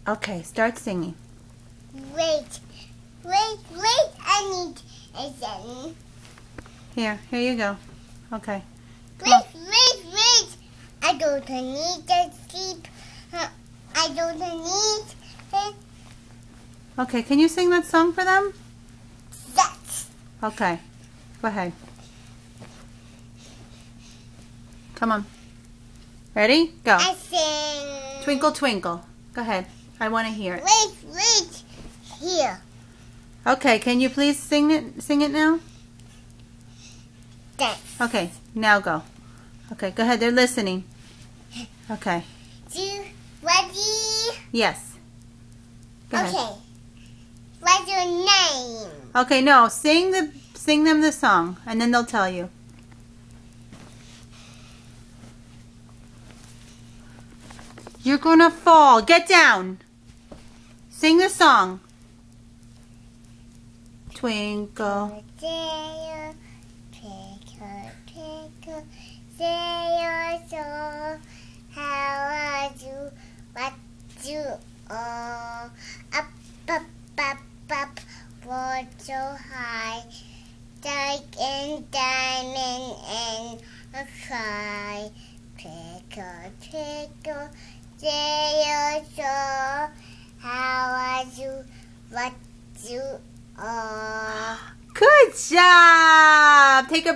Okay, start singing. Wait, I need a song. Here you go. Okay. Wait, I don't need to sleep. I don't need it. Okay, can you sing that song for them? Yes. Okay, go ahead. Come on. Ready? Go. I sing. Twinkle, twinkle. Go ahead. I want to hear it. Wait, here. Okay, can you please sing it now? Yes. Okay, now go. Okay, go ahead. They're listening. Okay. Ready? Yes. Go ahead. Okay. What's your name? Okay, no, sing them the song, and then they'll tell you. You're gonna fall. Get down. Sing the song. Twinkle. Twinkle, twinkle, sailor, how are you? What you are? Up, float so high, like in diamond and a sky. Twinkle, sailor, how are you? What you are? Good job. Take a